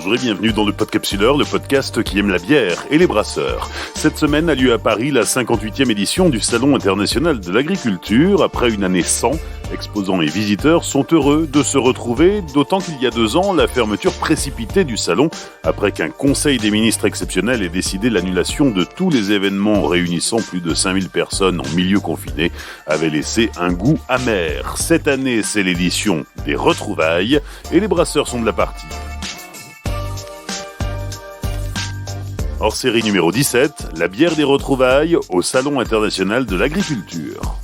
Bonjour et bienvenue dans le Podcapsuleur, le podcast qui aime la bière et les brasseurs. Cette semaine a lieu à Paris la 58e édition du Salon international de l'agriculture. Après une année sans, exposants et visiteurs sont heureux de se retrouver, d'autant qu'il y a 2 ans, la fermeture précipitée du salon, après qu'un conseil des ministres exceptionnel ait décidé l'annulation de tous les événements réunissant plus de 5000 personnes en milieu confiné, avait laissé un goût amer. Cette année, c'est l'édition des retrouvailles et les brasseurs sont de la partie. Hors série numéro 17, la bière des retrouvailles au Salon international de l'agriculture.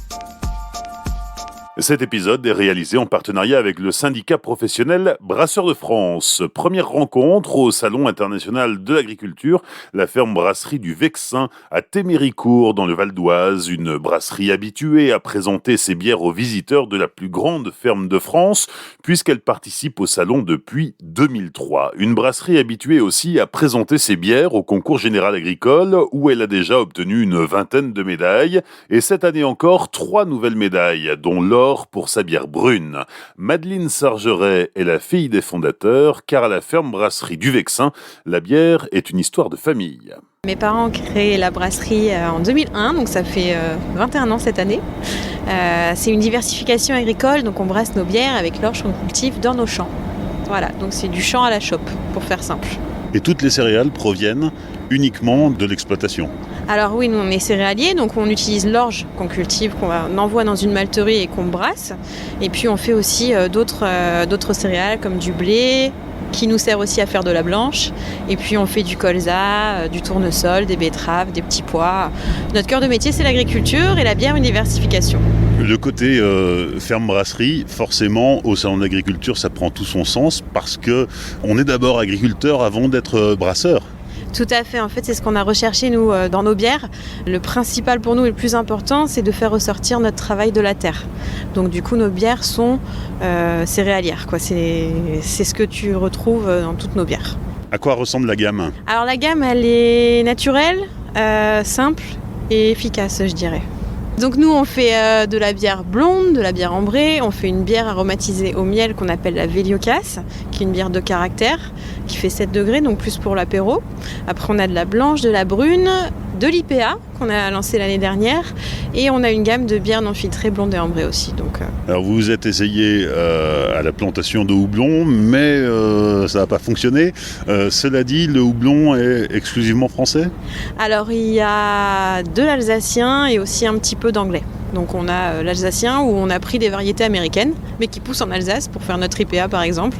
Cet épisode est réalisé en partenariat avec le syndicat professionnel Brasseurs de France. Première rencontre au Salon international de l'agriculture, la ferme brasserie du Vexin à Téméricourt dans le Val d'Oise, une brasserie habituée à présenter ses bières aux visiteurs de la plus grande ferme de France, puisqu'elle participe au salon depuis 2003. Une brasserie habituée aussi à présenter ses bières au concours général agricole, où elle a déjà obtenu une 20aine de médailles, et cette année encore 3 nouvelles médailles, dont l'or pour sa bière brune. Madeleine Sargeret est la fille des fondateurs, car à la ferme brasserie du Vexin, la bière est une histoire de famille. Mes parents ont créé la brasserie en 2001, donc ça fait 21 ans cette année. C'est une diversification agricole, donc on brasse nos bières avec l'orge qu'on cultive dans nos champs. Voilà, donc c'est du champ à la chope, pour faire simple. Et toutes les céréales proviennent uniquement de l'exploitation. Alors oui, nous on est céréaliers, donc on utilise l'orge qu'on cultive, qu'on envoie dans une malterie et qu'on brasse. Et puis on fait aussi d'autres céréales comme du blé, qui nous sert aussi à faire de la blanche. Et puis on fait du colza, du tournesol, des betteraves, des petits pois. Notre cœur de métier, c'est l'agriculture et la bière, une diversification. Le côté ferme-brasserie, forcément, au salon de l'agriculture, ça prend tout son sens parce que on est d'abord agriculteur avant d'être brasseur. Tout à fait, en fait c'est ce qu'on a recherché nous dans nos bières. Le principal pour nous et le plus important, c'est de faire ressortir notre travail de la terre. Donc du coup nos bières sont céréalières, quoi. C'est ce que tu retrouves dans toutes nos bières. À quoi ressemble la gamme ? Alors la gamme elle est naturelle, simple et efficace je dirais. Donc nous on fait de la bière blonde, de la bière ambrée, on fait une bière aromatisée au miel qu'on appelle la Véliocasse, qui est une bière de caractère, qui fait 7 degrés, donc plus pour l'apéro. Après on a de la blanche, de la brune, de l'IPA qu'on a lancé l'année dernière, et on a une gamme de bières non filtrées blondes et ambrées aussi. Alors vous vous êtes essayé à la plantation de houblon, mais ça n'a pas fonctionné. Cela dit, le houblon est exclusivement français ? Alors il y a de l'alsacien et aussi un petit peu d'anglais. Donc on a l'alsacien où on a pris des variétés américaines, mais qui poussent en Alsace pour faire notre IPA par exemple.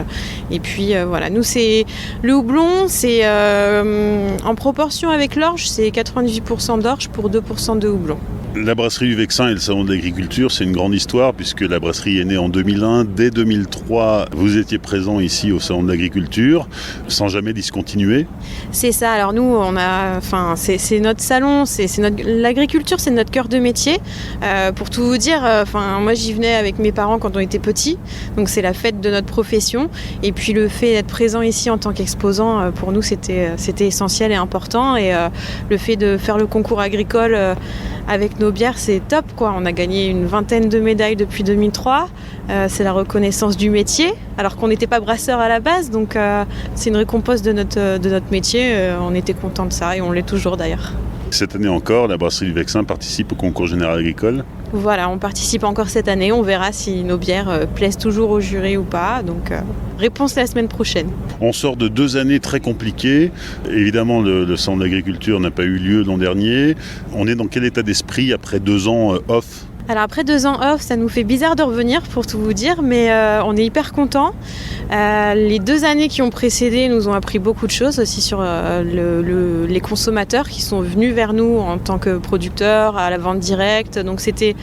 Et puis voilà, nous c'est le houblon, c'est en proportion avec l'orge, c'est 98% d'orge pour 2% de houblon. La brasserie du Vexin et le salon de l'agriculture, c'est une grande histoire puisque la brasserie est née en 2001. Dès 2003, vous étiez présent ici au salon de l'agriculture, sans jamais discontinuer. C'est ça. Alors nous, c'est notre salon, l'agriculture, c'est notre cœur de métier. Pour tout vous dire, moi j'y venais avec mes parents quand on était petits, donc c'est la fête de notre profession. Et puis le fait d'être présent ici en tant qu'exposant, pour nous c'était essentiel et important. Et le fait de faire le concours agricole avec nos bières, c'est top, quoi. On a gagné une 20aine de médailles depuis 2003. C'est la reconnaissance du métier, alors qu'on n'était pas brasseur à la base, donc c'est une récompense de notre métier. On était contents de ça et on l'est toujours d'ailleurs. Cette année encore, la brasserie du Vexin participe au concours général agricole. Voilà, on participe encore cette année. On verra si nos bières plaisent toujours au jury ou pas. Donc, réponse la semaine prochaine. On sort de 2 années très compliquées. Évidemment, le salon de l'agriculture n'a pas eu lieu l'an dernier. On est dans quel état d'esprit après 2 ans off ? Alors après 2 ans off, ça nous fait bizarre de revenir pour tout vous dire, mais on est hyper contents. Les 2 années qui ont précédé nous ont appris beaucoup de choses aussi sur les consommateurs qui sont venus vers nous en tant que producteurs à la vente directe. Donc c'était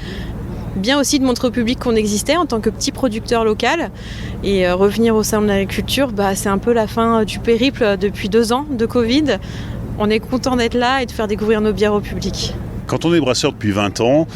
bien aussi de montrer au public qu'on existait en tant que petit producteur local. Et revenir au salon de l'agriculture, c'est un peu la fin du périple depuis 2 ans de Covid. On est content d'être là et de faire découvrir nos bières au public. Quand on est brasseur depuis 20 ans,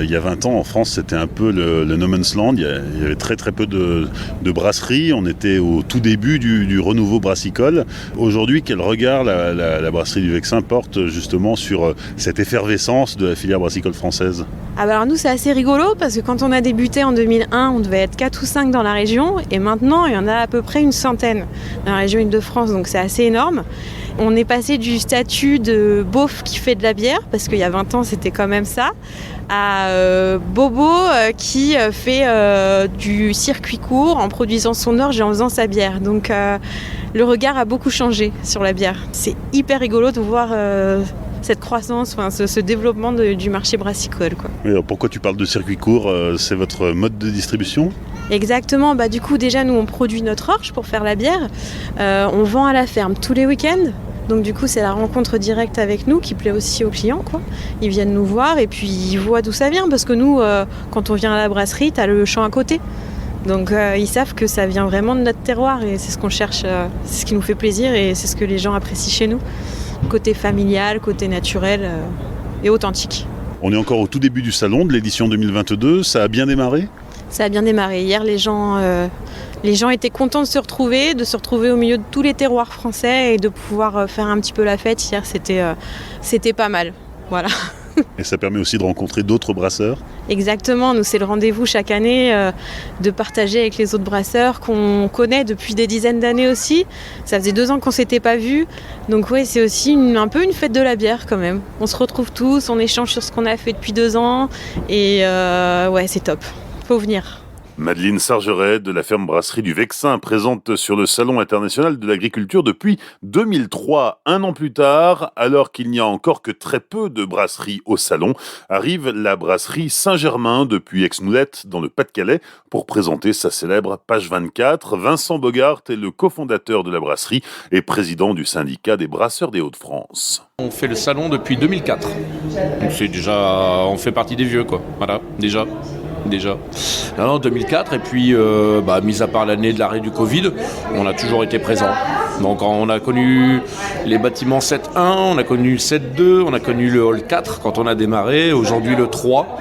il y a 20 ans en France c'était un peu le no man's land, il y avait très très peu de brasseries, on était au tout début du renouveau brassicole. Aujourd'hui, quel regard la brasserie du Vexin porte justement sur cette effervescence de la filière brassicole française ? Ah bah alors nous c'est assez rigolo parce que quand on a débuté en 2001, on devait être 4 ou 5 dans la région et maintenant il y en a à peu près une centaine dans la région Île-de-France, donc c'est assez énorme. On est passé du statut de beauf qui fait de la bière, parce qu'il y a 20 ans c'était quand même ça, à bobo qui fait du circuit court en produisant son orge et en faisant sa bière. Donc le regard a beaucoup changé sur la bière. C'est hyper rigolo de voir cette croissance, ce développement du marché brassicole, quoi. Mais alors pourquoi tu parles de circuit court ? C'est votre mode de distribution ? Exactement, du coup déjà nous on produit notre orge pour faire la bière, on vend à la ferme tous les week-ends, donc du coup c'est la rencontre directe avec nous qui plaît aussi aux clients, quoi. Ils viennent nous voir et puis ils voient d'où ça vient, parce que nous quand on vient à la brasserie t'as le champ à côté, donc ils savent que ça vient vraiment de notre terroir et c'est ce qu'on cherche, c'est ce qui nous fait plaisir et c'est ce que les gens apprécient chez nous, côté familial, côté naturel et authentique. On est encore au tout début du salon de l'édition 2022, ça a bien démarré ? Ça a bien démarré. Hier, les gens étaient contents de se retrouver au milieu de tous les terroirs français et de pouvoir faire un petit peu la fête. Hier, c'était pas mal. Voilà. Et ça permet aussi de rencontrer d'autres brasseurs ? Exactement, nous c'est le rendez-vous chaque année de partager avec les autres brasseurs qu'on connaît depuis des dizaines d'années aussi. Ça faisait 2 ans qu'on s'était pas vus, donc oui, c'est aussi un peu une fête de la bière quand même. On se retrouve tous, on échange sur ce qu'on a fait depuis 2 ans et ouais, c'est top. Faut venir. Madeleine Sargeret de la ferme brasserie du Vexin, présente sur le Salon international de l'agriculture depuis 2003. 1 an plus tard, alors qu'il n'y a encore que très peu de brasseries au salon, arrive la brasserie Saint-Germain depuis Aix-Moulette dans le Pas-de-Calais pour présenter sa célèbre page 24. Vincent Bogart est le cofondateur de la brasserie et président du syndicat des brasseurs des Hauts-de-France. On fait le salon depuis 2004. Donc c'est déjà, on fait partie des vieux, quoi. Voilà, déjà. Non, 2004, et puis mis à part l'année de l'arrêt du Covid, on a toujours été présent. Donc on a connu les bâtiments 7.1, on a connu le 7.2, on a connu le hall 4 quand on a démarré, aujourd'hui le 3.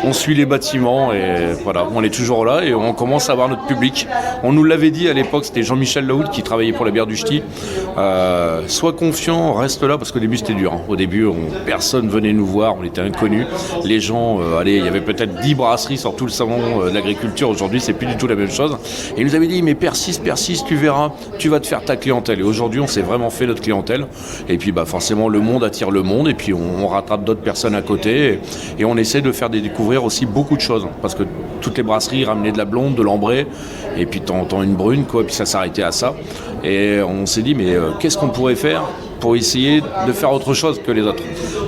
On suit les bâtiments et voilà, on est toujours là et on commence à avoir notre public. On nous l'avait dit à l'époque, c'était Jean-Michel Lahoud qui travaillait pour la bière du Ch'ti. Sois confiant, reste là, parce qu'au début c'était dur. Au début, personne venait nous voir, on était inconnus. Les gens, il y avait peut-être 10 brasseries sur tout le salon de l'agriculture. Aujourd'hui, c'est plus du tout la même chose. Et il nous avait dit, mais persiste, tu verras, tu vas te faire ta clientèle. Et aujourd'hui, on s'est vraiment fait notre clientèle. Et puis, forcément, le monde attire le monde. Et puis, on rattrape d'autres personnes à côté. Et on essaie de faire découvrir aussi beaucoup de choses. Parce que toutes les brasseries ramenaient de la blonde, de l'ambrée. Et puis, t'entends une brune, quoi. Et puis, ça s'arrêtait à ça. Et on s'est dit, mais qu'est-ce qu'on pourrait faire pour essayer de faire autre chose que les autres,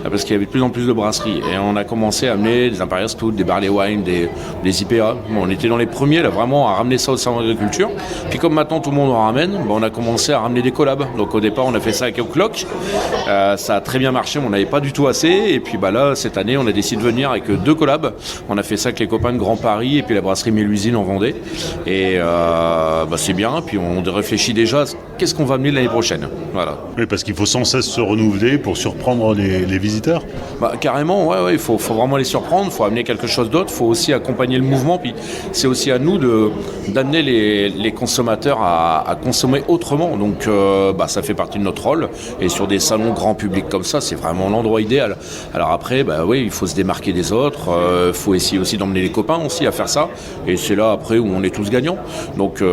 parce qu'il y avait de plus en plus de brasseries et on a commencé à amener des Imperial Stout, des Barley Wine, des IPA. On était dans les premiers là vraiment à ramener ça au salon d'agriculture. Puis comme maintenant tout le monde en ramène, on a commencé à ramener des collabs. Donc au départ on a fait ça avec O'Clock, ça a très bien marché, mais on n'avait pas du tout assez. Et puis là cette année on a décidé de venir avec 2 collabs. On a fait ça avec les copains de Grand Paris et puis la brasserie Mélusine en Vendée. Et c'est bien. Puis on réfléchit déjà à qu'est-ce qu'on va amener l'année prochaine. Voilà. Oui, parce qu'il faut sans cesse se renouveler pour surprendre les visiteurs. Carrément, ouais, il faut vraiment les surprendre, il faut amener quelque chose d'autre, il faut aussi accompagner le mouvement, puis c'est aussi à nous d'amener les consommateurs à consommer autrement, donc ça fait partie de notre rôle, et sur des salons grand public comme ça, c'est vraiment l'endroit idéal. Alors après, oui, il faut se démarquer des autres, il faut essayer aussi d'emmener les copains aussi à faire ça, et c'est là après où on est tous gagnants. Donc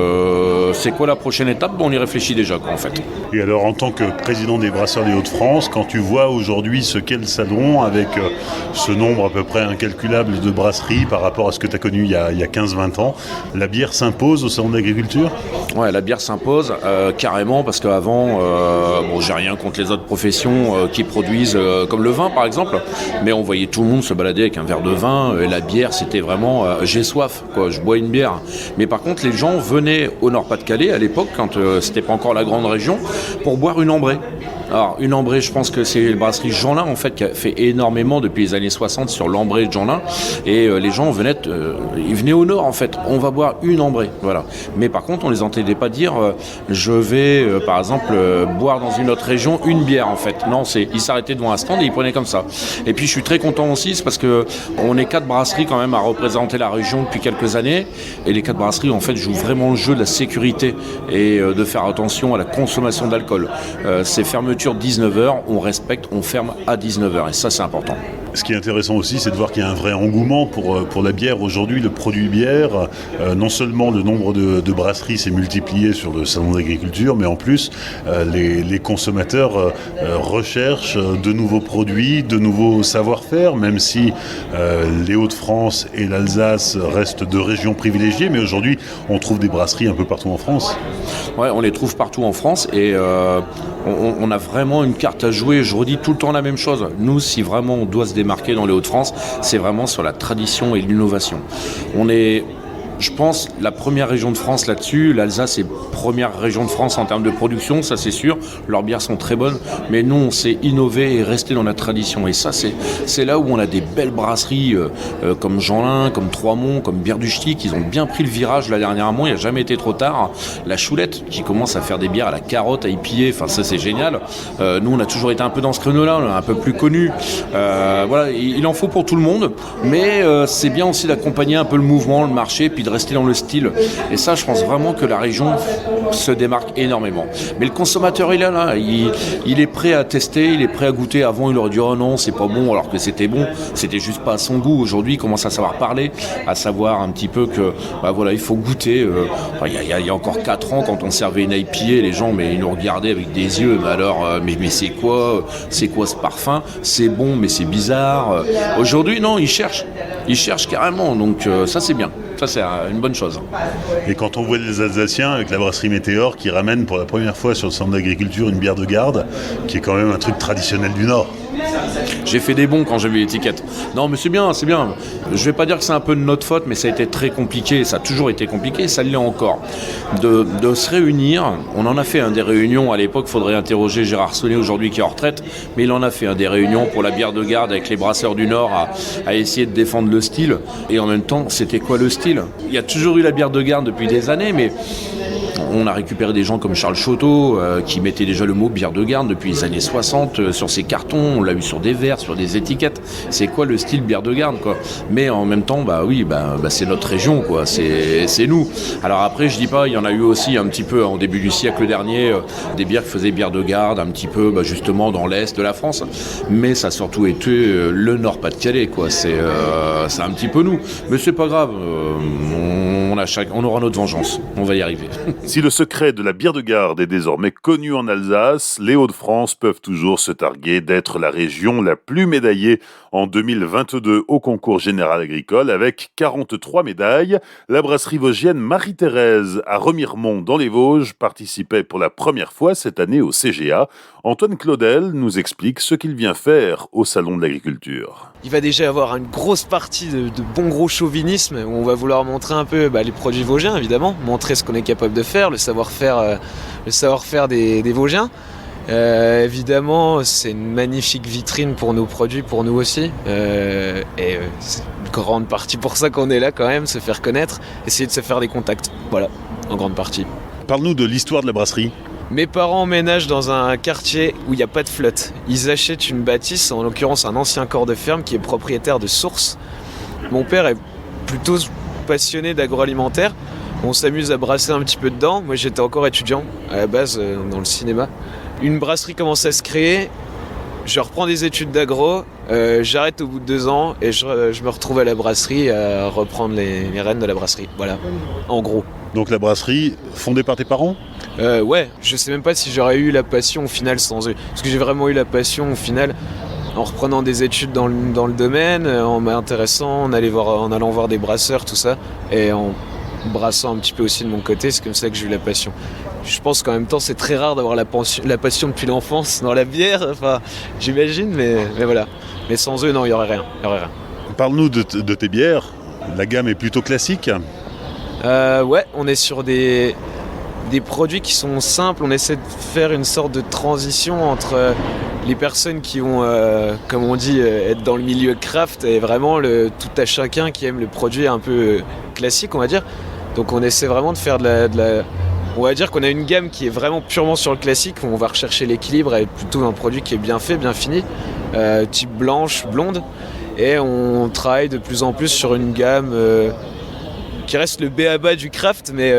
c'est quoi la prochaine étape ? On y réfléchit déjà, quoi, en fait. Et alors en tant que président des brasseurs des Hauts-de-France, quand tu vois aujourd'hui ce qu'est le salon avec ce nombre à peu près incalculable de brasseries par rapport à ce que tu as connu il y a 15-20 ans, la bière s'impose au salon d'agriculture ? Ouais, la bière s'impose carrément, parce qu'avant, j'ai rien contre les autres professions qui produisent comme le vin par exemple, mais on voyait tout le monde se balader avec un verre de vin, et la bière c'était vraiment j'ai soif, quoi, je bois une bière. Mais par contre les gens venaient au Nord-Pas-de-Calais à l'époque, quand c'était pas encore la grande région, pour boire une ambrée. Alors, une ambrée, je pense que c'est la brasserie Jeanlin, en fait, qui a fait énormément depuis les années 60 sur l'ambrée de Jeanlin. Et les gens ils venaient au nord, en fait. On va boire une ambrée, voilà. Mais par contre, on les entendait pas dire, je vais, par exemple, boire dans une autre région une bière, en fait. Non, ils s'arrêtaient devant un stand et ils prenaient comme ça. Et puis, je suis très content aussi, c'est parce que on est 4 brasseries quand même à représenter la région depuis quelques années. Et les 4 brasseries, en fait, jouent vraiment le jeu de la sécurité et de faire attention à la consommation d'alcool. C'est fermeture 19h, on respecte, on ferme à 19h. Et ça, c'est important. Ce qui est intéressant aussi, c'est de voir qu'il y a un vrai engouement pour la bière aujourd'hui, le produit bière. Non seulement le nombre de brasseries s'est multiplié sur le salon d'agriculture, mais en plus, les consommateurs recherchent de nouveaux produits, de nouveaux savoir-faire, même si les Hauts-de-France et l'Alsace restent 2 régions privilégiées. Mais aujourd'hui, on trouve des brasseries un peu partout en France. Ouais, on les trouve partout en France et on a vraiment une carte à jouer. Je redis tout le temps la même chose. Nous, si vraiment on doit se démarquer dans les Hauts-de-France, c'est vraiment sur la tradition et l'innovation. On est, je pense, la première région de France là-dessus. L'Alsace est première région de France en termes de production, ça c'est sûr. Leurs bières sont très bonnes, mais nous on sait innover et rester dans la tradition. Et ça c'est là où on a des belles brasseries comme Jeanlin, comme Trois-Monts, comme Bière du Ch'ti, qui ont bien pris le virage là dernièrement. Il n'a jamais été trop tard. La Choulette qui commence à faire des bières à la carotte, à épier, enfin ça c'est génial. Nous on a toujours été un peu dans ce créneau-là, on est un peu plus connus. Voilà, il en faut pour tout le monde, mais c'est bien aussi d'accompagner un peu le mouvement, le marché, puis de rester dans le style. Et ça, je pense vraiment que la région se démarque énormément. Mais le consommateur, il est là. Il est prêt à tester, il est prêt à goûter. Avant, il aurait dit « Oh non, c'est pas bon », alors que c'était bon. C'était juste pas à son goût. Aujourd'hui, il commence à savoir parler, à savoir un petit peu que, voilà, il faut goûter. Il y a encore 4 ans, quand on servait une IPA, les gens, mais ils nous regardaient avec des yeux. Mais alors, mais c'est quoi ce parfum ? C'est bon, mais c'est bizarre. Aujourd'hui, non, ils cherchent carrément. Donc, ça, c'est bien. Ça, c'est une bonne chose. Et quand on voit les Alsaciens avec la brasserie Météor qui ramène pour la première fois sur le centre d'agriculture une bière de garde, qui est quand même un truc traditionnel du Nord. J'ai fait des bons quand j'ai vu l'étiquette. Non, mais c'est bien. Je vais pas dire que c'est un peu de notre faute, mais ça a été très compliqué. Ça a toujours été compliqué, ça l'est encore. De se réunir, on en a fait des réunions à l'époque. Il faudrait interroger Gérard Sonnet aujourd'hui qui est en retraite, mais il en a fait des réunions pour la bière de garde avec les brasseurs du Nord à essayer de défendre le style. Et en même temps, c'était quoi le style ? Il y a toujours eu la bière de garde depuis des années, mais on a récupéré des gens comme Charles Chotteau qui mettait déjà le mot bière de garde depuis les années 60 sur ses cartons, on l'a eu sur des verres, sur des étiquettes. C'est quoi le style bière de garde, quoi. Mais en même temps, c'est notre région, quoi. C'est nous. Alors après, je dis pas, il y en a eu aussi un petit peu en début du siècle dernier des bières qui faisaient bière de garde un petit peu justement dans l'est de la France. Mais ça a surtout été le Nord-Pas-de-Calais, quoi. C'est un petit peu nous. Mais c'est pas grave. On aura notre vengeance. On va y arriver. Si le secret de la bière de garde est désormais connu en Alsace, les Hauts-de-France peuvent toujours se targuer d'être la région la plus médaillée en 2022 au concours général agricole avec 43 médailles. La brasserie vosgienne Marie-Thérèse à Remiremont dans les Vosges participait pour la première fois cette année au CGA. Antoine Claudel nous explique ce qu'il vient faire au Salon de l'Agriculture. Il va déjà avoir une grosse partie de bon gros chauvinisme où on va vouloir montrer un peu les produits vosgiens évidemment, montrer ce qu'on est capable de faire, le savoir-faire des Vosgiens. Évidemment, c'est une magnifique vitrine pour nos produits, pour nous aussi. Et c'est une grande partie pour ça qu'on est là quand même, se faire connaître, essayer de se faire des contacts. Voilà, en grande partie. Parle-nous de l'histoire de la brasserie. Mes parents emménagent dans un quartier où il n'y a pas de flotte. Ils achètent une bâtisse, en l'occurrence un ancien corps de ferme qui est propriétaire de Source. Mon père est plutôt passionné d'agroalimentaire. On s'amuse à brasser un petit peu dedans. Moi j'étais encore étudiant à la base dans le cinéma. Une brasserie commence à se créer. Je reprends des études d'agro, j'arrête au bout de 2 ans et je me retrouve à la brasserie à reprendre les rênes de la brasserie. Voilà, en gros. Donc la brasserie fondée par tes parents ? Ouais, je sais même pas si j'aurais eu la passion au final sans eux. Parce que j'ai vraiment eu la passion au final en reprenant des études dans le domaine, en m'intéressant, en allant voir des brasseurs, tout ça, et en brassant un petit peu aussi de mon côté. C'est comme ça que j'ai eu la passion. Je pense qu'en même temps c'est très rare d'avoir la passion depuis l'enfance dans la bière, enfin j'imagine, mais voilà. Mais sans eux non, il y aurait rien. Parle-nous de tes bières. La gamme est plutôt classique. Ouais, on est sur des des produits qui sont simples. On essaie de faire une sorte de transition entre les personnes qui vont, comme on dit, être dans le milieu craft et vraiment tout à chacun qui aime le produit un peu classique, on va dire. Donc on essaie vraiment de faire on va dire qu'on a une gamme qui est vraiment purement sur le classique, où on va rechercher l'équilibre et plutôt un produit qui est bien fait, bien fini, type blanche, blonde. Et on travaille de plus en plus sur une gamme qui reste le b.a.-ba du craft, mais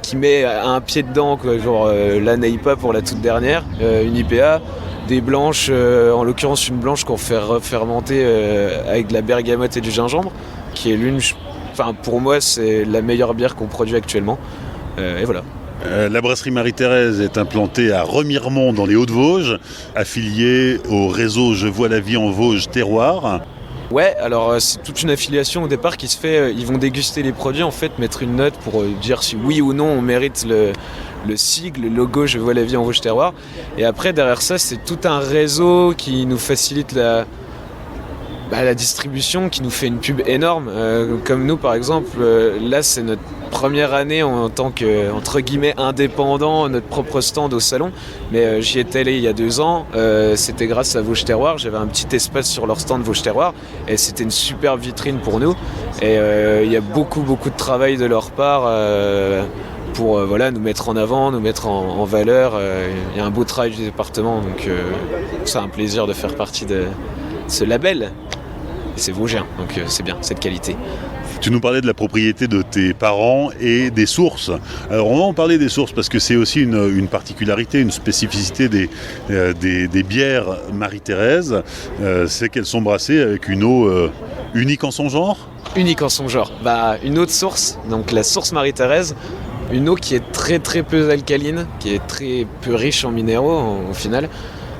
qui met un pied dedans, quoi. Genre la Neipa pour la toute dernière, une IPA, des blanches, en l'occurrence une blanche qu'on fait fermenter avec de la bergamote et du gingembre, qui est pour moi c'est la meilleure bière qu'on produit actuellement. Et voilà. La brasserie Marie-Thérèse est implantée à Remiremont dans les Hauts-de-Vosges, affiliée au réseau Je vois la vie en Vosges Terroir. Ouais, alors c'est toute une affiliation au départ qui se fait, ils vont déguster les produits en fait, mettre une note pour dire si oui ou non on mérite le sigle, le logo Je vois la vie en Vosges Terroir. Et après derrière ça c'est tout un réseau qui nous facilite la distribution, qui nous fait une pub énorme. Comme nous par exemple, là c'est notre première année en tant que, entre guillemets, indépendant, notre propre stand au salon. Mais j'y étais allé il y a 2 ans, c'était grâce à Vosges Terroir. J'avais un petit espace sur leur stand Vosges Terroir et c'était une super vitrine pour nous. Et il y a beaucoup de travail de leur part pour nous mettre en avant, nous mettre en valeur. Il y a un beau travail du département, donc c'est un plaisir de faire partie de ce label. C'est vosgien, donc c'est bien, c'est de qualité. Tu nous parlais de la propriété de tes parents et des sources. Alors on va en parler des sources parce que c'est aussi une particularité, une spécificité des bières Marie-Thérèse. C'est qu'elles sont brassées avec une eau unique en son genre. Unique en son genre. Une autre source, donc la source Marie-Thérèse, une eau qui est très très peu alcaline, qui est très peu riche en minéraux au final.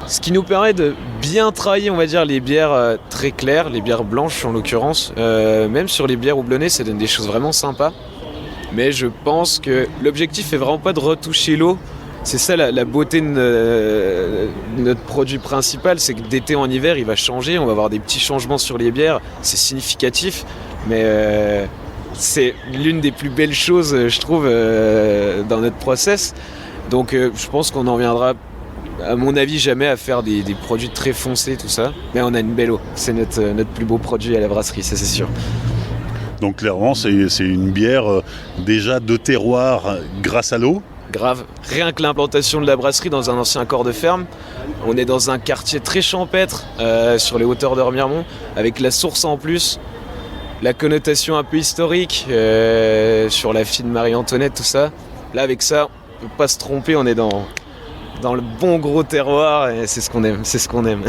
Ce qui nous permet de bien travailler, on va dire, les bières très claires, les bières blanches en l'occurrence. Même sur les bières houblonnées, ça donne des choses vraiment sympas. Mais je pense que l'objectif est vraiment pas de retoucher l'eau. C'est ça la beauté de notre produit principal, c'est que d'été en hiver, il va changer. On va avoir des petits changements sur les bières, c'est significatif. Mais c'est l'une des plus belles choses, je trouve, dans notre process. Donc je pense qu'on en viendra, à mon avis, jamais à faire des produits très foncés, tout ça. Mais on a une belle eau. C'est notre plus beau produit à la brasserie, ça c'est sûr. Donc clairement, c'est une bière déjà de terroir grâce à l'eau. Grave. Rien que l'implantation de la brasserie dans un ancien corps de ferme. On est dans un quartier très champêtre, sur les hauteurs de Remiremont, avec la source en plus. La connotation un peu historique, sur la fille de Marie-Antoinette, tout ça. Là, avec ça, on peut pas se tromper, on est dans le bon gros terroir et c'est ce qu'on aime.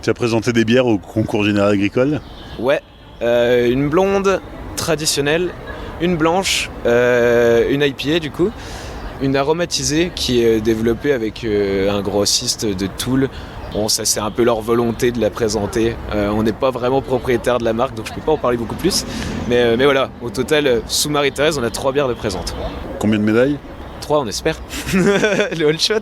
Tu as présenté des bières au concours général agricole ? Ouais, une blonde traditionnelle, une blanche, une IPA du coup, une aromatisée qui est développée avec un grossiste de Toul. Bon, ça c'est un peu leur volonté de la présenter. On n'est pas vraiment propriétaire de la marque, donc je peux pas en parler beaucoup plus. Mais voilà, au total, sous Marie-Thérèse, on a 3 bières de présente. Combien de médailles ? 3, on espère. Le all shot.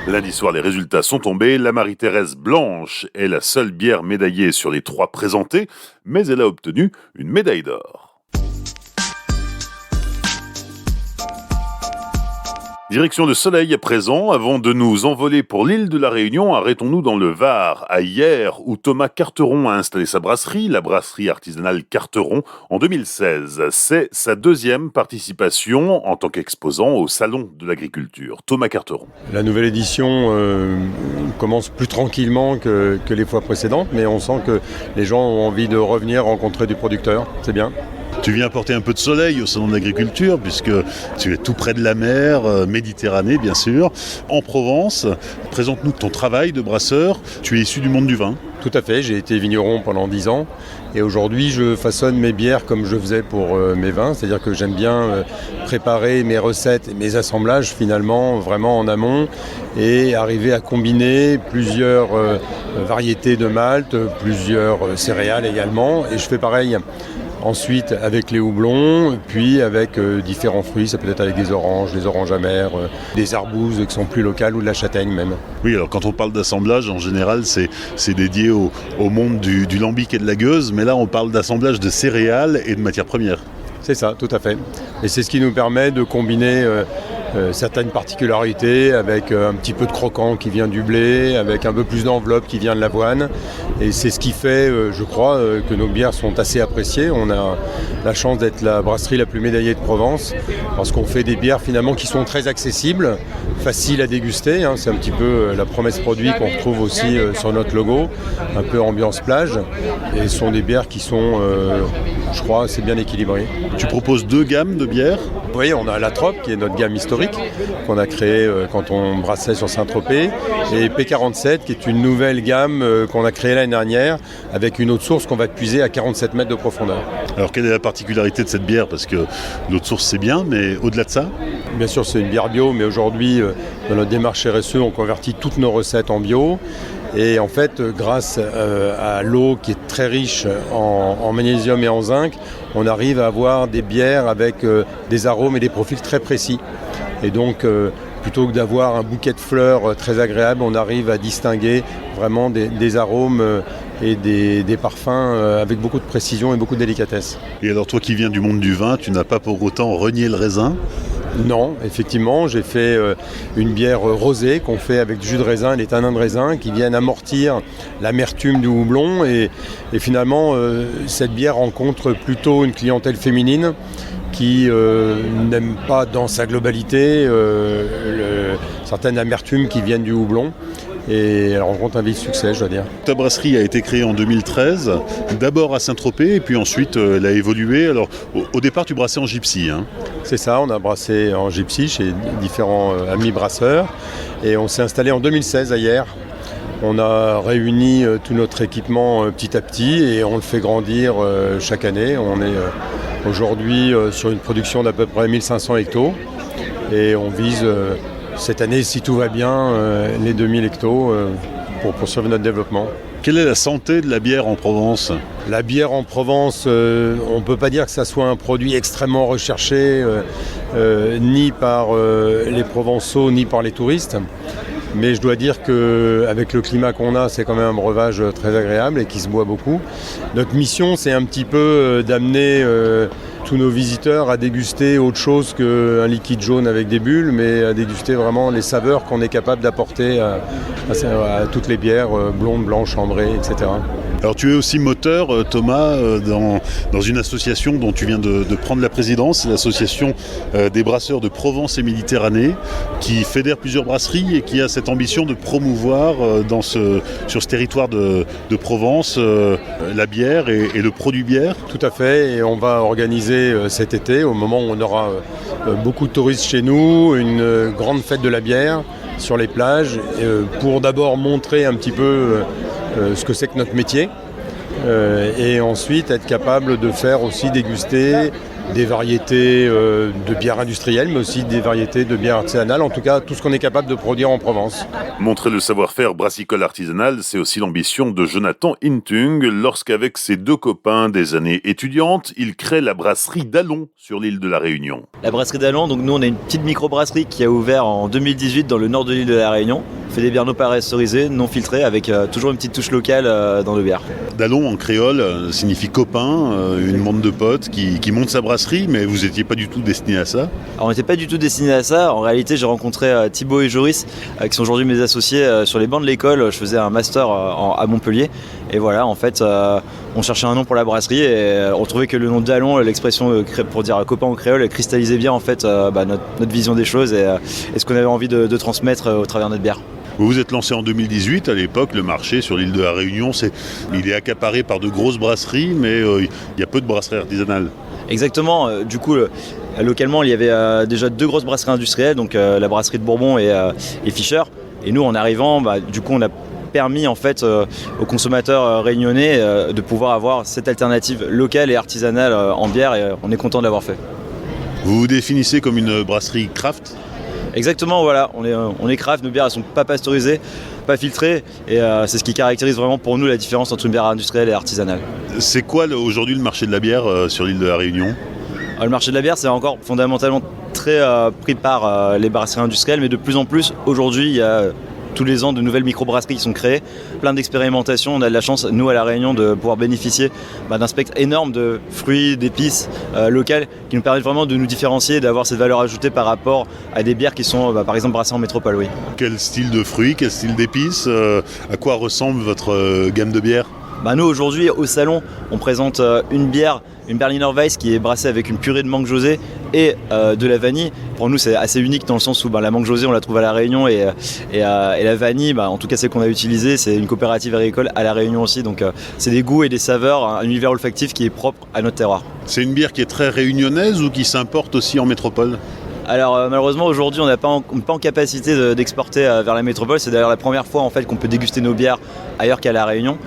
Lundi soir, les résultats sont tombés. La Marie-Thérèse blanche est la seule bière médaillée sur les 3 présentées, mais elle a obtenu une médaille d'or. Direction de Soleil à présent. Avant de nous envoler pour l'île de la Réunion, arrêtons-nous dans le Var, à Hyères, où Thomas Carteron a installé sa brasserie, la brasserie artisanale Carteron, en 2016. C'est sa 2e participation en tant qu'exposant au Salon de l'Agriculture. Thomas Carteron. La nouvelle édition commence plus tranquillement que les fois précédentes, mais on sent que les gens ont envie de revenir rencontrer du producteur. C'est bien. Tu viens apporter un peu de soleil au Salon de l'Agriculture, puisque tu es tout près de la mer, Méditerranée bien sûr, en Provence. Présente-nous ton travail de brasseur. Tu es issu du monde du vin. Tout à fait, j'ai été vigneron pendant 10 ans et aujourd'hui je façonne mes bières comme je faisais pour mes vins, c'est-à-dire que j'aime bien préparer mes recettes et mes assemblages finalement vraiment en amont et arriver à combiner plusieurs variétés de malt, plusieurs céréales également, et je fais pareil ensuite avec les houblons, puis avec différents fruits, ça peut être avec des oranges amères, des arbouses qui sont plus locales ou de la châtaigne même. Oui, alors quand on parle d'assemblage, en général, c'est dédié au monde du lambic et de la gueuse, mais là on parle d'assemblage de céréales et de matières premières. C'est ça, tout à fait. Et c'est ce qui nous permet de combiner certaines particularités avec un petit peu de croquant qui vient du blé, avec un peu plus d'enveloppe qui vient de l'avoine. Et c'est ce qui fait, je crois, que nos bières sont assez appréciées. On a la chance d'être la brasserie la plus médaillée de Provence parce qu'on fait des bières finalement qui sont très accessibles, faciles à déguster. C'est un petit peu la promesse produit qu'on retrouve aussi sur notre logo, un peu ambiance plage. Et ce sont des bières qui sont, je crois, assez bien équilibrées. Tu proposes 2 gammes de bières. Oui, on a la Trope qui est notre gamme historique qu'on a créée quand on brassait sur Saint-Tropez et P47 qui est une nouvelle gamme qu'on a créée l'année dernière avec une autre source qu'on va puiser à 47 mètres de profondeur. Alors quelle est la particularité de cette bière? Parce que l'autre source c'est bien, mais au-delà de ça? Bien sûr c'est une bière bio, mais aujourd'hui dans notre démarche RSE on convertit toutes nos recettes en bio. Et en fait, grâce à l'eau qui est très riche en magnésium et en zinc, on arrive à avoir des bières avec des arômes et des profils très précis. Et donc, plutôt que d'avoir un bouquet de fleurs très agréable, on arrive à distinguer vraiment des arômes et des parfums avec beaucoup de précision et beaucoup de délicatesse. Et alors toi qui viens du monde du vin, tu n'as pas pour autant renié le raisin? Non, effectivement, j'ai fait une bière rosée qu'on fait avec du jus de raisin et des tanins de raisin qui viennent amortir l'amertume du houblon. Et finalement, cette bière rencontre plutôt une clientèle féminine qui n'aime pas dans sa globalité certaines amertumes qui viennent du houblon. Et elle rencontre un vif succès, je dois dire. Ta brasserie a été créée en 2013, d'abord à Saint-Tropez et puis ensuite elle a évolué. Alors au départ tu brassais en gypsy. C'est ça, on a brassé en gypsy chez différents amis brasseurs et on s'est installé en 2016 à Hyères. On a réuni tout notre équipement petit à petit et on le fait grandir chaque année. On est aujourd'hui sur une production d'à peu près 1500 hectos et on vise cette année, si tout va bien, les 2000 hectos pour poursuivre notre développement. Quelle est la santé de la bière en Provence? La bière en Provence, on ne peut pas dire que ça soit un produit extrêmement recherché, ni par les Provençaux, ni par les touristes. Mais je dois dire qu'avec le climat qu'on a, c'est quand même un breuvage très agréable et qui se boit beaucoup. Notre mission, c'est un petit peu d'amener tous nos visiteurs à déguster autre chose qu'un liquide jaune avec des bulles, mais à déguster vraiment les saveurs qu'on est capable d'apporter à toutes les bières blondes, blanches, ambrées, etc. Alors tu es aussi moteur, Thomas, dans une association dont tu viens de prendre la présidence, c'est l'association des brasseurs de Provence et Méditerranée, qui fédère plusieurs brasseries et qui a cette ambition de promouvoir sur ce territoire de Provence la bière et le produit bière. Tout à fait, et on va organiser cet été, au moment où on aura beaucoup de touristes chez nous, une grande fête de la bière sur les plages, pour d'abord montrer un petit peu ce que c'est que notre métier et ensuite être capable de faire aussi déguster des variétés de bières industrielles mais aussi des variétés de bières artisanales, en tout cas tout ce qu'on est capable de produire en Provence. Montrer le savoir-faire brassicole artisanal, c'est aussi l'ambition de Jonathan Intung lorsqu'avec ses 2 copains des années étudiantes, il crée la brasserie d'Allon sur l'île de la Réunion. La brasserie d'Allon, donc nous on a une petite microbrasserie qui a ouvert en 2018 dans le nord de l'île de la Réunion. On fait des bières non pasteurisées, non filtrées, avec toujours une petite touche locale dans nos bières. D'Allon en créole signifie copain, une bande de potes qui monte sa brasserie, mais vous n'étiez pas du tout destiné à ça? Alors on n'était pas du tout destiné à ça. En réalité, j'ai rencontré Thibaut et Joris, qui sont aujourd'hui mes associés sur les bancs de l'école. Je faisais un master à Montpellier. Et voilà, en fait, on cherchait un nom pour la brasserie et on trouvait que le nom d'Allon, l'expression pour dire copain en créole, cristallisait bien en fait notre vision des choses et ce qu'on avait envie de transmettre au travers de notre bière. Vous vous êtes lancé en 2018, à l'époque le marché sur l'île de la Réunion, il est accaparé par de grosses brasseries, mais il y a peu de brasseries artisanales. Exactement, du coup localement il y avait déjà 2 grosses brasseries industrielles, donc la brasserie de Bourbon et Fischer. Et nous en arrivant, du coup on a permis en fait aux consommateurs réunionnais de pouvoir avoir cette alternative locale et artisanale en bière et on est content de l'avoir fait. Vous vous définissez comme une brasserie craft? Exactement, voilà, on est craft, nos bières elles sont pas pasteurisées, pas filtrées et c'est ce qui caractérise vraiment pour nous la différence entre une bière industrielle et artisanale. C'est quoi aujourd'hui le marché de la bière sur l'île de la Réunion? Le marché de la bière c'est encore fondamentalement très pris par les brasseries industrielles, mais de plus en plus aujourd'hui il y a tous les ans de nouvelles microbrasseries qui sont créées, plein d'expérimentations. On a de la chance, nous à La Réunion, de pouvoir bénéficier d'un spectre énorme de fruits, d'épices locales qui nous permettent vraiment de nous différencier et d'avoir cette valeur ajoutée par rapport à des bières qui sont par exemple brassées en métropole. Oui. Quel style de fruits, quel style d'épices, à quoi ressemble votre gamme de bières ? Nous aujourd'hui au salon on présente une bière, une Berliner Weiss qui est brassée avec une purée de mangue José et de la vanille. Pour nous c'est assez unique dans le sens où la mangue José on la trouve à La Réunion et la vanille, en tout cas celle qu'on a utilisée, c'est une coopérative agricole à La Réunion aussi. Donc c'est des goûts et des saveurs, un univers olfactif qui est propre à notre terroir. C'est une bière qui est très réunionnaise ou qui s'importe aussi en métropole ? Alors malheureusement aujourd'hui on n'est pas en capacité d'exporter vers la métropole. C'est d'ailleurs la première fois en fait qu'on peut déguster nos bières ailleurs qu'à La Réunion.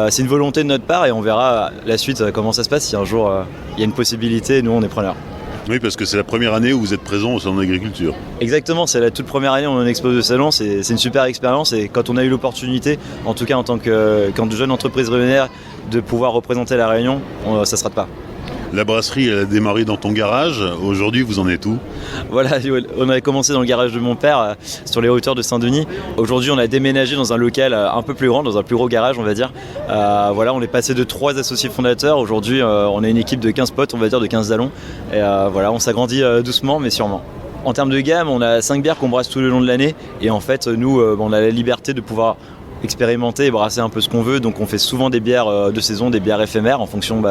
C'est une volonté de notre part et on verra la suite comment ça se passe. Si un jour il y a une possibilité, nous on est preneurs. Oui, parce que c'est la première année où vous êtes présent au salon d'agriculture. Exactement, c'est la toute première année où on expose au salon, c'est une super expérience et quand on a eu l'opportunité, en tout cas en tant que jeune entreprise réunionnaire, de pouvoir représenter La Réunion, ça ne se rate pas. La brasserie, elle a démarré dans ton garage. Aujourd'hui, vous en êtes où ? Voilà, on avait commencé dans le garage de mon père, sur les hauteurs de Saint-Denis. Aujourd'hui, on a déménagé dans un local un peu plus grand, dans un plus gros garage, on va dire. On est passé de 3 associés fondateurs. Aujourd'hui, on a une équipe de 15 potes, on va dire, de 15 salons. Et on s'agrandit doucement, mais sûrement. En termes de gamme, on a 5 bières qu'on brasse tout le long de l'année. Et en fait, nous, on a la liberté de pouvoir expérimenter et brasser un peu ce qu'on veut, donc on fait souvent des bières de saison, des bières éphémères en fonction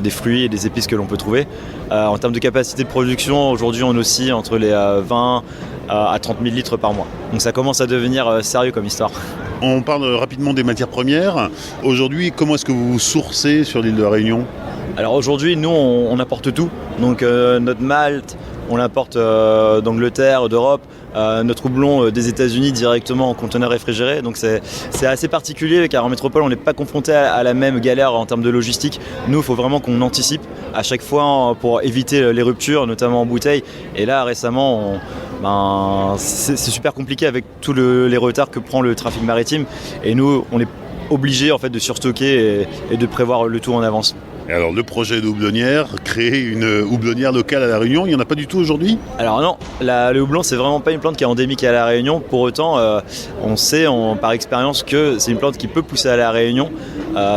des fruits et des épices que l'on peut trouver. En termes de capacité de production, aujourd'hui on oscille entre les 20 à 30 000 litres par mois, donc ça commence à devenir sérieux comme histoire. On parle rapidement des matières premières. Aujourd'hui, comment est-ce que vous vous sourcez sur l'île de la Réunion ? Alors aujourd'hui, nous on apporte tout, donc notre malt, on l'importe d'Angleterre, d'Europe. Notre houblon des États-Unis directement en conteneur réfrigéré. Donc c'est assez particulier car en métropole on n'est pas confronté à la même galère en termes de logistique. Nous il faut vraiment qu'on anticipe à chaque fois pour éviter les ruptures, notamment en bouteille. Et là récemment c'est super compliqué avec tous les retards que prend le trafic maritime. Et nous on est obligé en fait de surstocker et de prévoir le tout en avance. Et alors le projet de houblonnière, créer une houblonnière locale à La Réunion, il n'y en a pas du tout aujourd'hui ? Alors non, le houblon c'est vraiment pas une plante qui est endémique à La Réunion. Pour autant, on sait par expérience que c'est une plante qui peut pousser à La Réunion.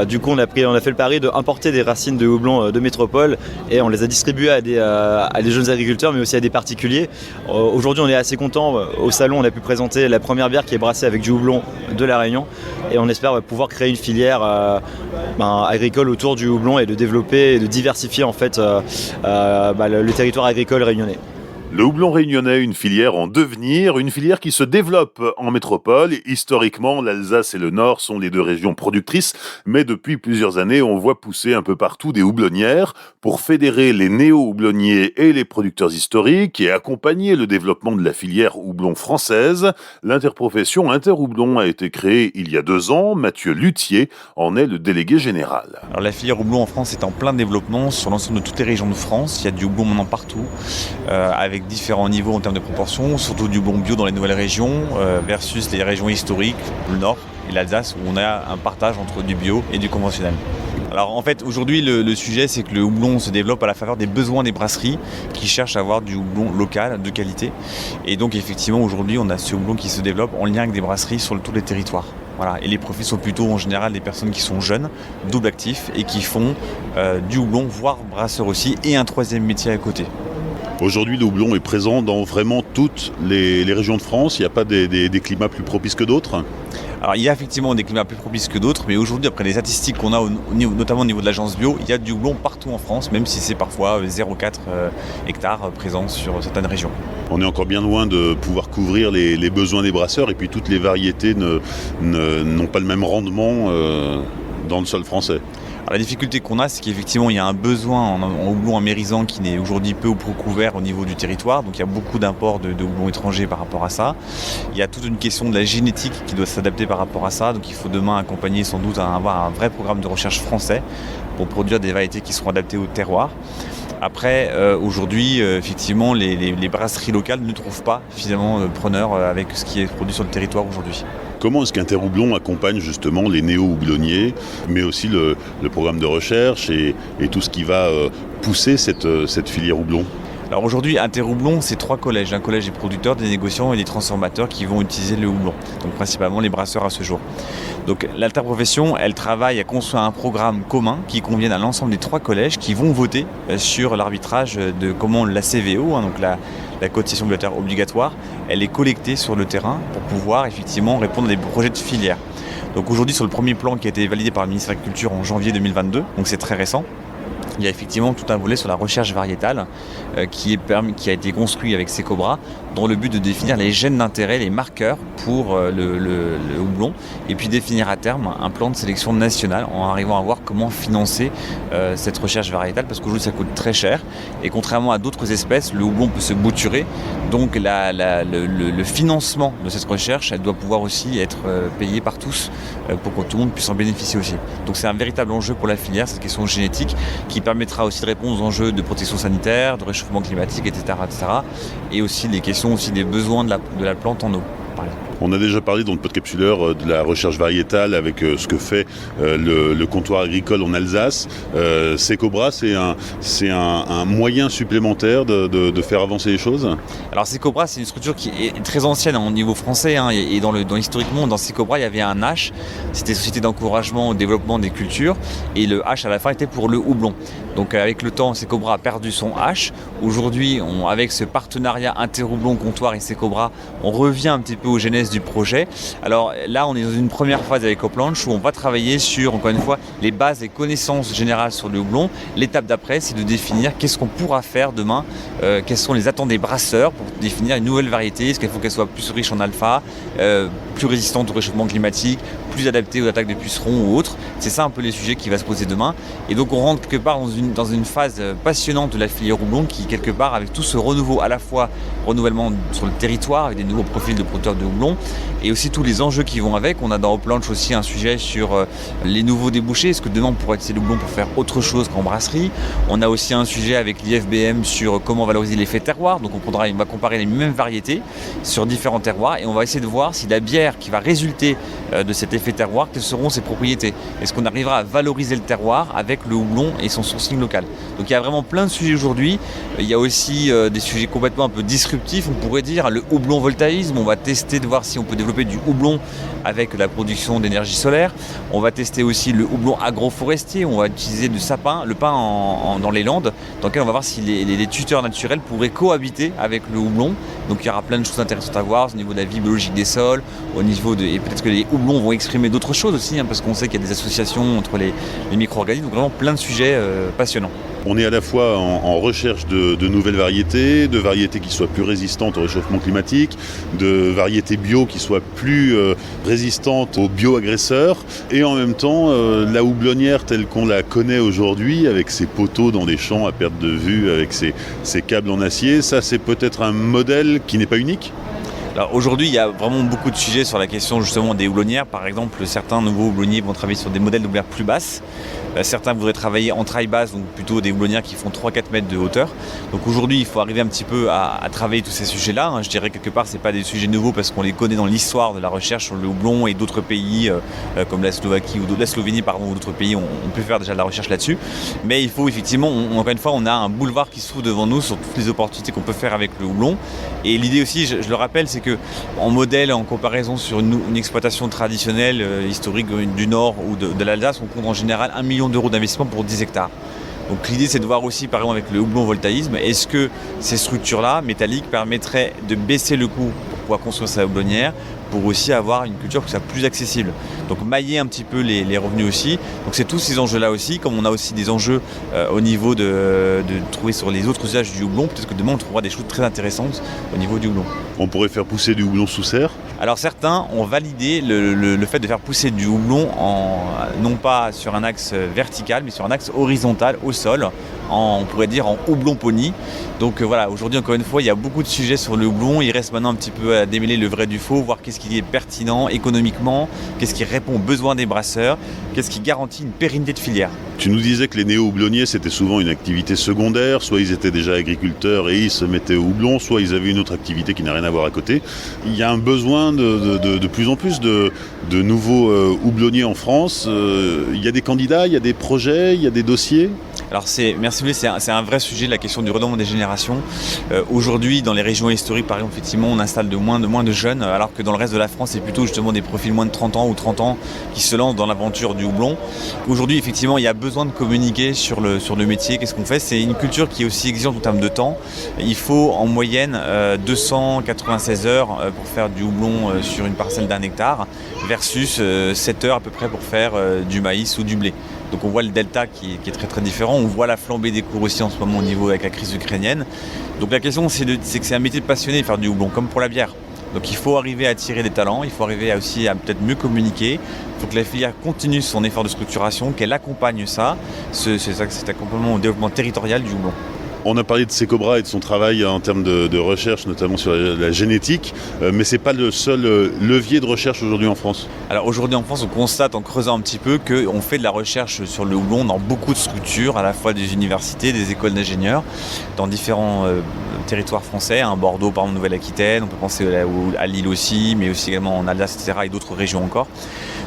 Du coup on a fait le pari d'importer des racines de houblon de métropole et on les a distribuées à des jeunes agriculteurs mais aussi à des particuliers. Aujourd'hui on est assez content. Au salon on a pu présenter la première bière qui est brassée avec du houblon de La Réunion et on espère pouvoir créer une filière agricole autour du houblon et de développer et de diversifier en fait le territoire agricole réunionnais. Le houblon réunionnais, une filière en devenir, une filière qui se développe en métropole. Historiquement, l'Alsace et le Nord sont les 2 régions productrices, mais depuis plusieurs années, on voit pousser un peu partout des houblonnières pour fédérer les néo-houblonniers et les producteurs historiques et accompagner le développement de la filière houblon française. L'interprofession Interhoublon a été créée il y a 2 ans. Mathieu Luthier en est le délégué général. Alors la filière houblon en France est en plein développement sur l'ensemble de toutes les régions de France. Il y a du houblon maintenant partout, avec différents niveaux en termes de proportions, surtout du houblon bio dans les nouvelles régions versus les régions historiques, le Nord et l'Alsace où on a un partage entre du bio et du conventionnel. Alors en fait aujourd'hui le sujet c'est que le houblon se développe à la faveur des besoins des brasseries qui cherchent à avoir du houblon local de qualité et donc effectivement aujourd'hui on a ce houblon qui se développe en lien avec des brasseries sur tous les territoires. Voilà. Et les profils sont plutôt en général des personnes qui sont jeunes, double actifs et qui font du houblon, voire brasseur aussi et un 3e métier à côté. Aujourd'hui, le houblon est présent dans vraiment toutes les régions de France. Il n'y a pas des climats plus propices que d'autres ? Alors il y a effectivement des climats plus propices que d'autres, mais aujourd'hui, après les statistiques qu'on a, notamment au niveau de l'agence bio, il y a du houblon partout en France, même si c'est parfois 0,4 hectares présents sur certaines régions. On est encore bien loin de pouvoir couvrir les besoins des brasseurs et puis toutes les variétés n'ont pas le même rendement dans le sol français. Alors, la difficulté qu'on a, c'est qu'effectivement, il y a un besoin en houblon amérisant qui n'est aujourd'hui peu ou prou couvert au niveau du territoire. Donc, il y a beaucoup d'imports de houblon étrangers par rapport à ça. Il y a toute une question de la génétique qui doit s'adapter par rapport à ça. Donc, il faut demain accompagner sans doute à avoir un vrai programme de recherche français pour produire des variétés qui seront adaptées au terroir. Après, aujourd'hui, effectivement, les brasseries locales ne trouvent pas finalement preneur avec ce qui est produit sur le territoire aujourd'hui. Comment est-ce qu'Interhoublon accompagne justement les néo-houblonniers, mais aussi le programme de recherche et tout ce qui va pousser cette filière houblon ? Alors aujourd'hui, Interhoublon, c'est 3 collèges. Un collège des producteurs, des négociants et des transformateurs qui vont utiliser le houblon. Donc principalement les brasseurs à ce jour. Donc l'interprofession, elle travaille à construire un programme commun qui convienne à l'ensemble des 3 collèges qui vont voter sur l'arbitrage de comment la CVO, donc la cotisation volontaire obligatoire, elle est collectée sur le terrain pour pouvoir effectivement répondre à des projets de filière. Donc aujourd'hui, sur le premier plan qui a été validé par le ministère de l'Agriculture en janvier 2022, donc c'est très récent, il y a effectivement tout un volet sur la recherche variétale qui a été construit avec Secobra dans le but de définir les gènes d'intérêt, les marqueurs pour le houblon et puis définir à terme un plan de sélection national en arrivant à voir comment financer cette recherche variétale parce qu'aujourd'hui ça coûte très cher et contrairement à d'autres espèces, le houblon peut se bouturer donc le financement de cette recherche elle doit pouvoir aussi être payé par tous pour que tout le monde puisse en bénéficier aussi. Donc c'est un véritable enjeu pour la filière, cette question génétique qui permettra aussi de répondre aux enjeux de protection sanitaire, de réchauffement climatique, etc. et aussi les questions aussi des besoins de la plante en eau, par exemple. On a déjà parlé dans le Podcapsuleur de la recherche variétale avec ce que fait le comptoir agricole en Alsace. Secobra, c'est un moyen supplémentaire de faire avancer les choses. Alors Secobra, c'est une structure qui est très ancienne au niveau français et historiquement, dans Secobra, il y avait un H, c'était Société d'encouragement au développement des cultures et le H à la fin était pour le houblon. Donc avec le temps, Secobra a perdu son H. Aujourd'hui, avec ce partenariat Interhoublon, Comptoir et Secobra, on revient un petit peu aux genèses du projet. Alors là, on est dans une première phase avec Coplanche où on va travailler sur, encore une fois, les bases et connaissances générales sur le houblon. L'étape d'après, c'est de définir qu'est-ce qu'on pourra faire demain, quelles sont les attentes des brasseurs pour définir une nouvelle variété. Est-ce qu'il faut qu'elle soit plus riche en alpha, plus résistante au réchauffement climatique, plus adaptée aux attaques de pucerons ou autres. C'est ça un peu les sujets qui va se poser demain. Et donc on rentre quelque part dans une phase passionnante de la filière houblon qui, quelque part, avec tout ce renouveau, à la fois renouvellement sur le territoire, avec des nouveaux profils de producteurs de houblon, et aussi tous les enjeux qui vont avec. On a dans Hoplanche aussi un sujet sur les nouveaux débouchés. Est-ce que demain on pourra utiliser le houblon pour faire autre chose qu'en brasserie? On a aussi un sujet avec l'IFBM sur comment valoriser l'effet terroir. Donc on va comparer les mêmes variétés sur différents terroirs et on va essayer de voir si la bière qui va résulter de cet effet terroir, quelles seront ses propriétés. Est-ce qu'on arrivera à valoriser le terroir avec le houblon et son sourcing local? Donc il y a vraiment plein de sujets aujourd'hui. Il y a aussi des sujets complètement un peu disruptifs, on pourrait dire, le houblon voltaïsme. On va tester de voir si on peut développer du houblon avec la production d'énergie solaire. On va tester aussi le houblon agroforestier. On va utiliser du sapin, le pin dans les Landes, dans lequel on va voir si les tuteurs naturels pourraient cohabiter avec le houblon. Donc il y aura plein de choses intéressantes à voir au niveau de la vie biologique des sols, et peut-être que les houblons vont exprimer d'autres choses aussi, parce qu'on sait qu'il y a des associations entre les micro-organismes. Donc vraiment plein de sujets passionnants. On est à la fois en recherche de nouvelles variétés, de variétés qui soient plus résistantes au réchauffement climatique, de variétés bio qui soient plus résistantes aux bioagresseurs, et en même temps la houblonnière telle qu'on la connaît aujourd'hui, avec ses poteaux dans des champs à perte de vue, avec ses câbles en acier, ça c'est peut-être un modèle qui n'est pas unique. Alors aujourd'hui, il y a vraiment beaucoup de sujets sur la question justement des houblonnières. Par exemple, certains nouveaux houblonniers vont travailler sur des modèles d'houblonnières plus basses. Certains voudraient travailler en trail basse, donc plutôt des houblonnières qui font 3-4 mètres de hauteur. Donc aujourd'hui, il faut arriver un petit peu à travailler tous ces sujets-là. Je dirais quelque part, c'est pas des sujets nouveaux parce qu'on les connaît dans l'histoire de la recherche sur le houblon et d'autres pays comme la Slovaquie ou la Slovénie, ou d'autres pays, on peut faire déjà de la recherche là-dessus. Mais il faut effectivement, encore une fois, on a un boulevard qui s'ouvre devant nous sur toutes les opportunités qu'on peut faire avec le houblon. Et l'idée aussi, je le rappelle, c'est que en modèle, en comparaison sur une exploitation traditionnelle, historique du Nord ou de l'Alsace, on compte en général 1 million d'euros d'investissement pour 10 hectares. Donc l'idée c'est de voir aussi par exemple avec le houblon voltaïsme, est-ce que ces structures-là métalliques permettraient de baisser le coût pour pouvoir construire sa houblonnière, pour aussi avoir une culture qui soit plus accessible. Donc mailler un petit peu les revenus aussi. Donc c'est tous ces enjeux-là aussi, comme on a aussi des enjeux au niveau de trouver sur les autres usages du houblon, peut-être que demain on trouvera des choses très intéressantes au niveau du houblon. On pourrait faire pousser du houblon sous serre? Alors certains ont validé le fait de faire pousser du houblon non pas sur un axe vertical, mais sur un axe horizontal au sol, on pourrait dire en houblon pony. Donc voilà, aujourd'hui encore une fois, il y a beaucoup de sujets sur le houblon. Il reste maintenant un petit peu à démêler le vrai du faux, voir qu'est-ce qui est pertinent économiquement, qu'est-ce qui répond aux besoins des brasseurs, qu'est-ce qui garantit une pérennité de filière. Tu nous disais que les néo-houblonniers, c'était souvent une activité secondaire, soit ils étaient déjà agriculteurs et ils se mettaient au houblon, soit ils avaient une autre activité qui n'a rien à voir à côté. Il y a un besoin de plus en plus de nouveaux houblonniers en France. Il y a des candidats, il y a des projets, il y a des dossiers. Alors merci Louis, c'est un vrai sujet, la question du renouvellement des générations. Aujourd'hui, dans les régions historiques, par exemple, effectivement, on installe de moins de jeunes, alors que dans le reste de la France, c'est plutôt justement des profils moins de 30 ans ou 30 ans qui se lancent dans l'aventure du houblon. Aujourd'hui, effectivement, il y a besoin de communiquer sur le métier. Qu'est-ce qu'on fait ? C'est une culture qui est aussi exigeante en termes de temps. Il faut en moyenne 296 heures pour faire du houblon sur une parcelle d'1 hectare versus 7 heures à peu près pour faire du maïs ou du blé. Donc on voit le delta qui est très très différent. On voit la flambée des cours aussi en ce moment au niveau avec la crise ukrainienne. Donc la question c'est que c'est un métier de passionné de faire du houblon, comme pour la bière. Donc il faut arriver à attirer des talents, il faut arriver aussi à peut-être mieux communiquer. Il faut que la filière continue son effort de structuration, qu'elle accompagne ça, cet accompagnement au développement territorial du houblon. On a parlé de Secobra et de son travail en termes de recherche, notamment sur la génétique, mais ce n'est pas le seul levier de recherche aujourd'hui en France. Alors aujourd'hui en France, on constate en creusant un petit peu qu'on fait de la recherche sur le houblon dans beaucoup de structures, à la fois des universités, des écoles d'ingénieurs, dans différents territoires français, Bordeaux par exemple, Nouvelle-Aquitaine, on peut penser à Lille aussi, mais aussi également en Alsace, etc. et d'autres régions encore.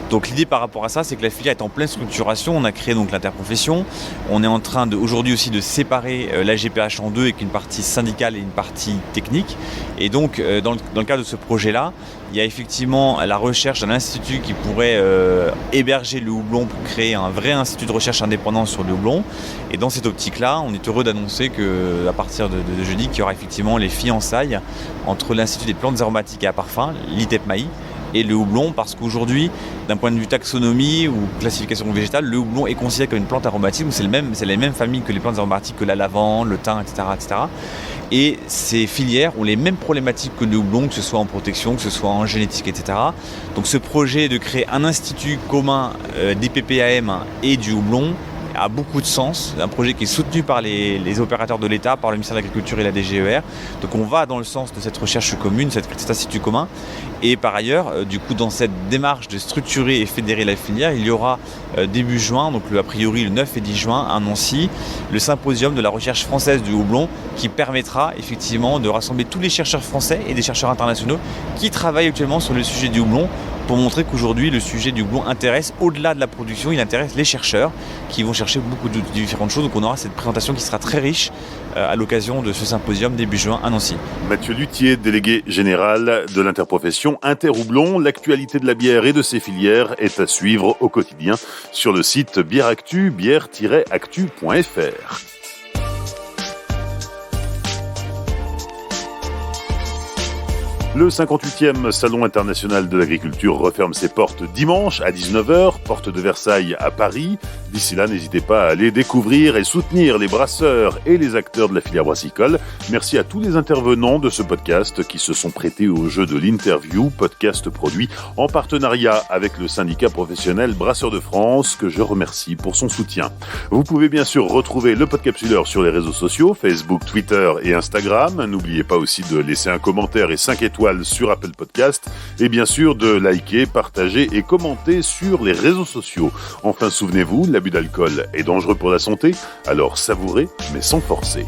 Donc l'idée par rapport à ça, c'est que la filière est en pleine structuration. On a créé donc l'interprofession. On est en train aujourd'hui aussi de séparer la GPH en deux avec une partie syndicale et une partie technique. Et donc dans le cadre de ce projet-là, il y a effectivement la recherche d'un institut qui pourrait héberger le houblon pour créer un vrai institut de recherche indépendant sur le houblon. Et dans cette optique-là, on est heureux d'annoncer qu'à partir de jeudi, qu'il y aura effectivement les fiançailles entre l'Institut des plantes aromatiques et à parfum, l'ITEPMAI, et le houblon, parce qu'aujourd'hui, d'un point de vue taxonomie ou classification végétale, le houblon est considéré comme une plante aromatique, c'est les mêmes familles que les plantes aromatiques, que la lavande, le thym, etc., etc. Et ces filières ont les mêmes problématiques que le houblon, que ce soit en protection, que ce soit en génétique, etc. Donc ce projet de créer un institut commun d'IPPAM et du houblon a beaucoup de sens, un projet qui est soutenu par les opérateurs de l'État, par le ministère de l'Agriculture et la DGER. Donc on va dans le sens de cette recherche commune, cet institut commun. Et par ailleurs, du coup, dans cette démarche de structurer et fédérer la filière, il y aura début juin, donc a priori le 9 et 10 juin, à Nancy, le symposium de la recherche française du houblon, qui permettra effectivement de rassembler tous les chercheurs français et des chercheurs internationaux qui travaillent actuellement sur le sujet du houblon, pour montrer qu'aujourd'hui le sujet du houblon intéresse, au-delà de la production, il intéresse les chercheurs qui vont chercher beaucoup de différentes choses. Donc on aura cette présentation qui sera très riche à l'occasion de ce symposium début juin à Nancy. Mathieu Luthier, délégué général de l'interprofession Interhoublon. L'actualité de la bière et de ses filières est à suivre au quotidien sur le site Bière-Actu, bière-actu.fr. Le 58e Salon international de l'agriculture referme ses portes dimanche à 19h, porte de Versailles à Paris. D'ici là, n'hésitez pas à aller découvrir et soutenir les brasseurs et les acteurs de la filière brassicole. Merci à tous les intervenants de ce podcast qui se sont prêtés au jeu de l'interview, podcast produit en partenariat avec le syndicat professionnel Brasseurs de France, que je remercie pour son soutien. Vous pouvez bien sûr retrouver le Podcapsuleur sur les réseaux sociaux, Facebook, Twitter et Instagram. N'oubliez pas aussi de laisser un commentaire et 5 étoiles sur Apple Podcast et bien sûr de liker, partager et commenter sur les réseaux sociaux. Enfin, souvenez-vous, l'abus d'alcool est dangereux pour la santé, alors savourez mais sans forcer.